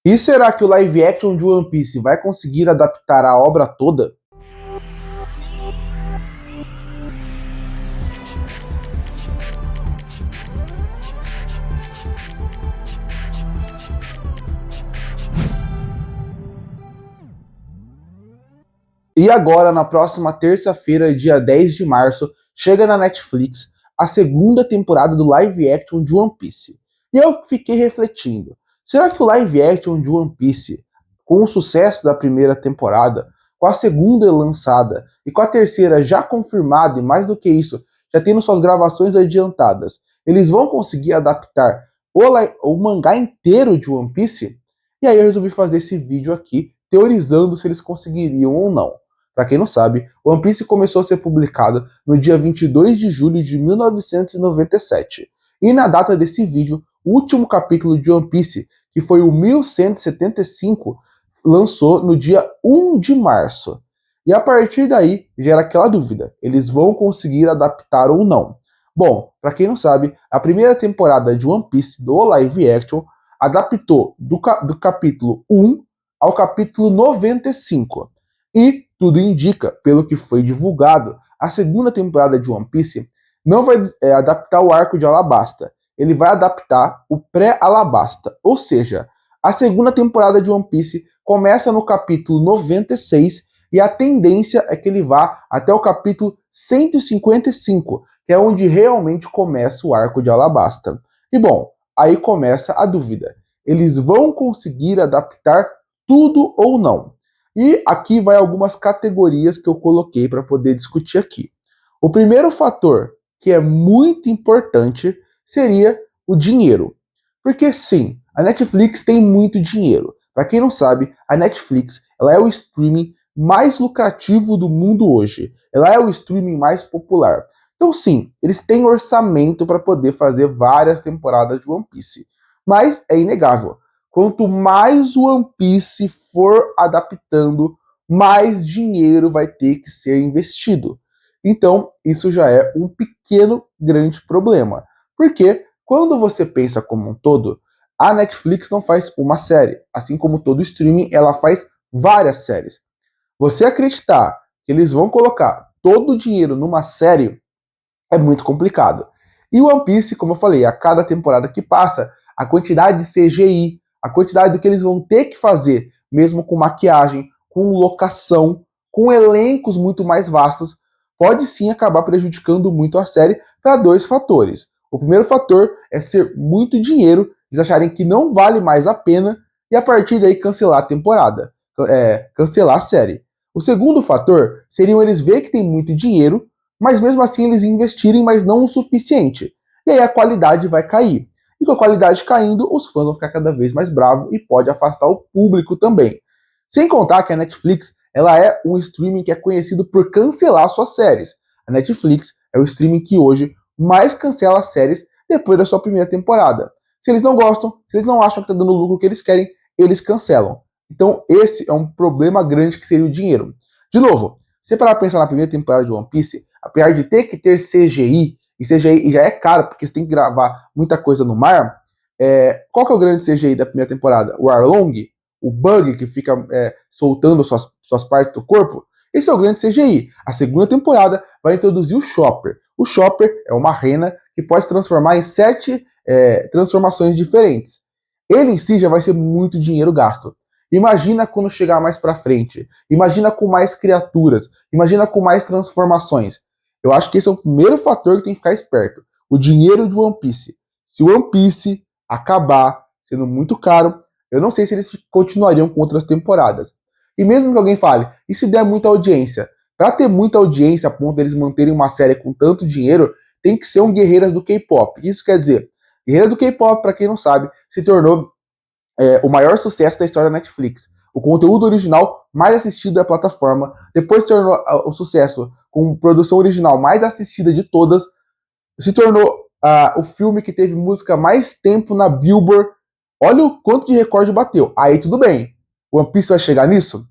E será que o live action de One Piece vai conseguir adaptar a obra toda? E agora, na próxima terça-feira, dia 10 de março, chega na Netflix a segunda temporada do live action de One Piece. E eu fiquei refletindo, será que o live action de One Piece, com o sucesso da primeira temporada, com a segunda lançada e com a terceira já confirmada, e mais do que isso, já tendo suas gravações adiantadas, eles vão conseguir adaptar o mangá inteiro de One Piece? E aí eu resolvi fazer esse vídeo aqui, teorizando se eles conseguiriam ou não. Para quem não sabe, One Piece começou a ser publicado no dia 22 de julho de 1997. E na data desse vídeo, o último capítulo de One Piece, que foi o 1175, lançou no dia 1 de março. E a partir daí, gera aquela dúvida, eles vão conseguir adaptar ou não? Bom, para quem não sabe, a primeira temporada de One Piece do live action adaptou do capítulo 1 ao capítulo 95. E tudo indica, pelo que foi divulgado, a segunda temporada de One Piece não vai adaptar o arco de Alabasta. Ele vai adaptar o pré-Alabasta. Ou seja, a segunda temporada de One Piece começa no capítulo 96 e a tendência é que ele vá até o capítulo 155, que é onde realmente começa o arco de Alabasta. E bom, aí começa a dúvida. Eles vão conseguir adaptar tudo ou não? E aqui vai algumas categorias que eu coloquei para poder discutir aqui. O primeiro fator, que é muito importante, seria o dinheiro. Porque sim, a Netflix tem muito dinheiro. Para quem não sabe, a Netflix ela é o streaming mais lucrativo do mundo hoje. Ela é o streaming mais popular. Então sim, eles têm orçamento para poder fazer várias temporadas de One Piece. Mas é inegável. Quanto mais o One Piece for adaptando, mais dinheiro vai ter que ser investido. Então, isso já é um pequeno, grande problema. Porque quando você pensa como um todo, a Netflix não faz uma série. Assim como todo streaming, ela faz várias séries. Você acreditar que eles vão colocar todo o dinheiro numa série é muito complicado. E o One Piece, como eu falei, a cada temporada que passa, a quantidade de CGI, a quantidade do que eles vão ter que fazer, mesmo com maquiagem, com locação, com elencos muito mais vastos, pode sim acabar prejudicando muito a série para dois fatores. O primeiro fator é ser muito dinheiro, eles acharem que não vale mais a pena e a partir daí cancelar a temporada, cancelar a série. O segundo fator seria eles verem que tem muito dinheiro, mas mesmo assim eles investirem, mas não o suficiente. E aí a qualidade vai cair. E com a qualidade caindo, os fãs vão ficar cada vez mais bravos e pode afastar o público também. Sem contar que a Netflix ela é um streaming que é conhecido por cancelar suas séries. A Netflix é o streaming que hoje mais cancela séries depois da sua primeira temporada. Se eles não gostam, se eles não acham que está dando o lucro que eles querem, eles cancelam. Então esse é um problema grande que seria o dinheiro. De novo, se parar para pensar na primeira temporada de One Piece, apesar de ter que ter CGI, e CGI já é caro, porque você tem que gravar muita coisa no mar, qual que é o grande CGI da primeira temporada? O Arlong, o Bug que fica soltando suas partes do corpo, esse é o grande CGI. A segunda temporada vai introduzir o Chopper. O Chopper é uma rena que pode se transformar em 7 transformações diferentes. Ele em si já vai ser muito dinheiro gasto. Imagina quando chegar mais pra frente. Imagina com mais criaturas. Imagina com mais transformações. Eu acho que esse é o primeiro fator que tem que ficar esperto. O dinheiro de One Piece. Se o One Piece acabar sendo muito caro, eu não sei se eles continuariam com outras temporadas. E mesmo que alguém fale, e se der muita audiência? Para ter muita audiência a ponto deles manterem uma série com tanto dinheiro, tem que ser um Guerreiras do K-pop. Isso quer dizer, Guerreiras do K-pop, para quem não sabe, se tornou o maior sucesso da história da Netflix. O conteúdo original mais assistido da plataforma, depois se tornou o sucesso com produção original mais assistida de todas, se tornou o filme que teve música mais tempo na Billboard. Olha o quanto de recorde bateu. Aí tudo bem. One Piece vai chegar nisso?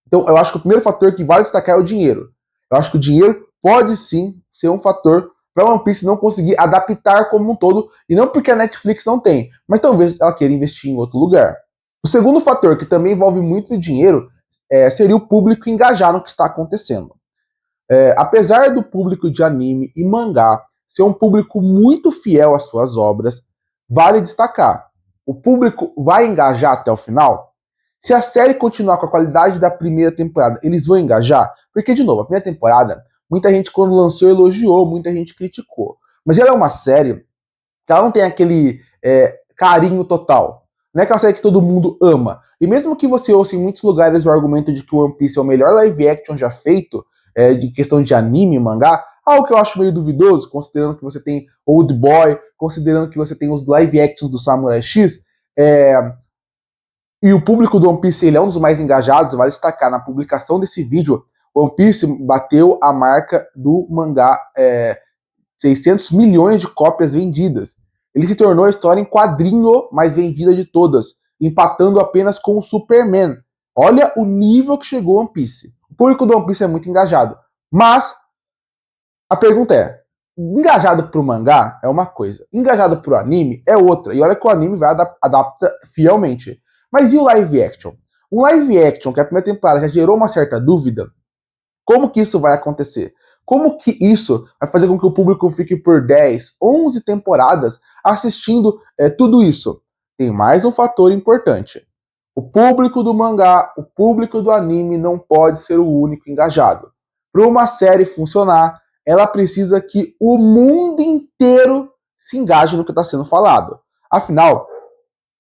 Então eu acho que o primeiro fator que vale destacar é o dinheiro. Eu acho que o dinheiro pode sim ser um fator para One Piece não conseguir adaptar como um todo, e não porque a Netflix não tem, mas talvez ela queira investir em outro lugar. O segundo fator, que também envolve muito dinheiro, seria o público engajar no que está acontecendo. Apesar do público de anime e mangá ser um público muito fiel às suas obras, vale destacar, o público vai engajar até o final? Se a série continuar com a qualidade da primeira temporada, eles vão engajar? Porque, de novo, a primeira temporada, muita gente quando lançou elogiou, muita gente criticou. Mas ela é uma série que ela não tem aquele carinho total. Não é aquela série que todo mundo ama. E mesmo que você ouça em muitos lugares o argumento de que o One Piece é o melhor live action já feito, de questão de anime, mangá, algo que eu acho meio duvidoso, considerando que você tem Old Boy, considerando que você tem os live actions do Samurai X, e o público do One Piece ele é um dos mais engajados, vale destacar, na publicação desse vídeo, o One Piece bateu a marca do mangá 600 milhões de cópias vendidas. Ele se tornou a história em quadrinho mais vendida de todas, empatando apenas com o Superman. Olha o nível que chegou One Piece. O público do One Piece é muito engajado. Mas a pergunta é, engajado pro mangá é uma coisa, engajado pro anime é outra. E olha que o anime vai adapta fielmente. Mas e o live action? Um live action que a primeira temporada já gerou uma certa dúvida, como que isso vai acontecer? Como que isso vai fazer com que o público fique por 10, 11 temporadas assistindo tudo isso? Tem mais um fator importante. O público do mangá, o público do anime não pode ser o único engajado. Para uma série funcionar, ela precisa que o mundo inteiro se engaje no que está sendo falado. Afinal,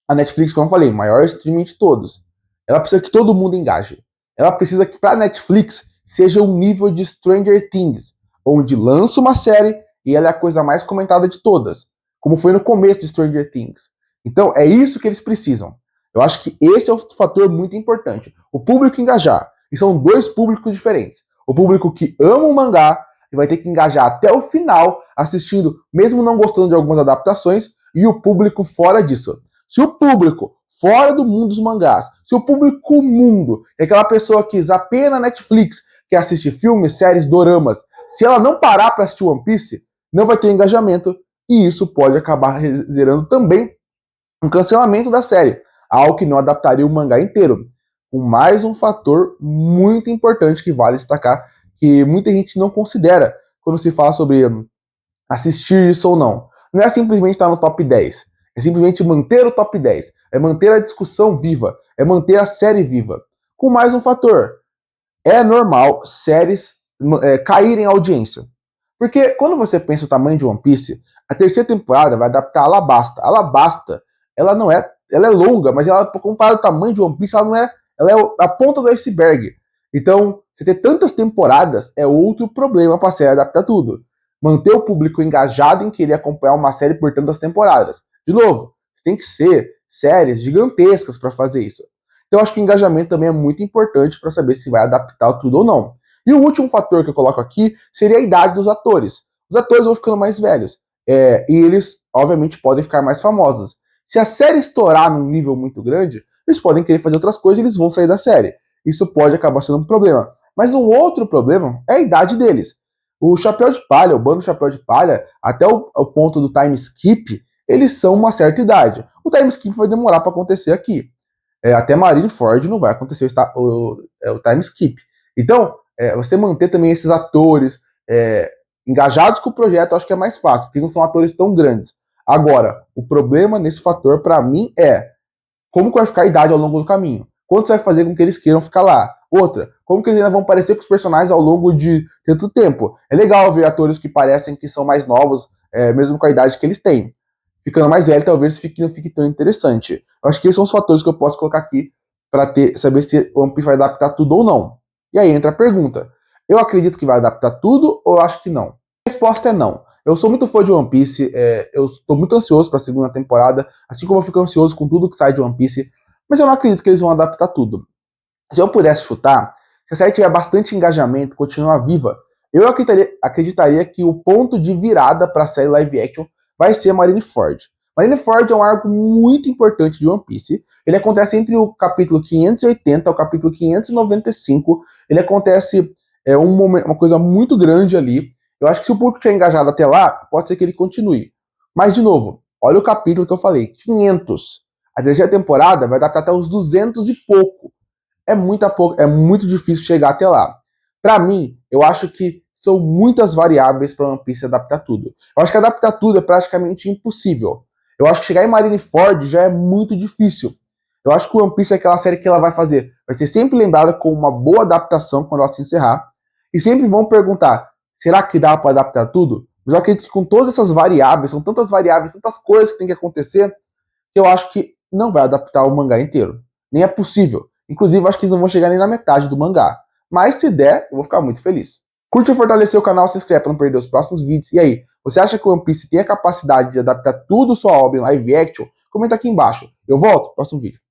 a Netflix, como eu falei, maior streaming de todos. Ela precisa que todo mundo engaje. Ela precisa que para a Netflix seja um nível de Stranger Things, onde lança uma série e ela é a coisa mais comentada de todas, como foi no começo de Stranger Things. Então, é isso que eles precisam. Eu acho que esse é um fator muito importante. O público engajar. E são dois públicos diferentes. O público que ama o mangá e vai ter que engajar até o final, assistindo, mesmo não gostando de algumas adaptações, e o público fora disso. Se o público fora do mundo dos mangás, se o público mundo é aquela pessoa que zapeia na Netflix, que assiste filmes, séries, doramas, se ela não parar para assistir One Piece, não vai ter engajamento, e isso pode acabar gerando também um cancelamento da série, algo que não adaptaria o mangá inteiro. Com mais um fator muito importante que vale destacar, que muita gente não considera quando se fala sobre assistir isso ou não. Não é simplesmente estar no top 10, é simplesmente manter o top 10, é manter a discussão viva, é manter a série viva. Com mais um fator, é normal séries caírem em audiência. Porque quando você pensa o tamanho de One Piece, a terceira temporada vai adaptar Alabasta. Alabasta, ela não é, ela é longa, mas ela, comparado ao tamanho de One Piece, ela é a ponta do iceberg. Então, você ter tantas temporadas é outro problema para a série adaptar tudo. Manter o público engajado em querer acompanhar uma série por tantas temporadas. De novo, tem que ser séries gigantescas para fazer isso. Então, acho que o engajamento também é muito importante para saber se vai adaptar tudo ou não. E o último fator que eu coloco aqui seria a idade dos atores. Os atores vão ficando mais velhos. E eles, obviamente, podem ficar mais famosos. Se a série estourar num nível muito grande, eles podem querer fazer outras coisas e eles vão sair da série. Isso pode acabar sendo um problema. Mas um outro problema é a idade deles. O Chapéu de Palha, o bando Chapéu de Palha, até o ponto do time skip, eles são uma certa idade. O time skip vai demorar para acontecer aqui. Até Marineford não vai acontecer o time skip. Então, você manter também esses atores engajados com o projeto, eu acho que é mais fácil, porque eles não são atores tão grandes. Agora, o problema nesse fator, para mim, é como que vai ficar a idade ao longo do caminho. Quanto você vai fazer com que eles queiram ficar lá? Outra, como que eles ainda vão parecer com os personagens ao longo de tanto tempo? É legal ver atores que parecem que são mais novos, mesmo com a idade que eles têm. Ficando mais velho, talvez não fique tão interessante. Eu acho que esses são os fatores que eu posso colocar aqui para saber se o One Piece vai adaptar tudo ou não. E aí entra a pergunta: eu acredito que vai adaptar tudo ou eu acho que não? A resposta é não. Eu sou muito fã de One Piece, eu estou muito ansioso para a segunda temporada, assim como eu fico ansioso com tudo que sai de One Piece, mas eu não acredito que eles vão adaptar tudo. Se eu pudesse chutar, se a série tiver bastante engajamento, continuar viva, eu acreditaria que o ponto de virada para a série live action vai ser Marineford. Marineford é um arco muito importante de One Piece. Ele acontece entre o capítulo 580 e o capítulo 595. Ele acontece uma coisa muito grande ali. Eu acho que se o público estiver engajado até lá, pode ser que ele continue. Mas, de novo, olha o capítulo que eu falei, 500. A terceira temporada vai adaptar até os 200 e pouco. É muito difícil chegar até lá. Pra mim, eu acho que são muitas variáveis para One Piece adaptar tudo. Eu acho que adaptar tudo é praticamente impossível. Eu acho que chegar em Marineford já é muito difícil. Eu acho que o One Piece é aquela série que ela vai fazer. Vai ser sempre lembrada como uma boa adaptação quando ela se encerrar. E sempre vão perguntar, será que dá para adaptar tudo? Mas eu acredito que com todas essas variáveis, são tantas variáveis, tantas coisas que tem que acontecer, que eu acho que não vai adaptar o mangá inteiro. Nem é possível. Inclusive, eu acho que eles não vão chegar nem na metade do mangá. Mas se der, eu vou ficar muito feliz. Curte e fortalecer o canal, se inscreve para não perder os próximos vídeos. E aí, você acha que o One Piece tem a capacidade de adaptar tudo sua obra em live action? Comenta aqui embaixo. Eu volto no próximo vídeo.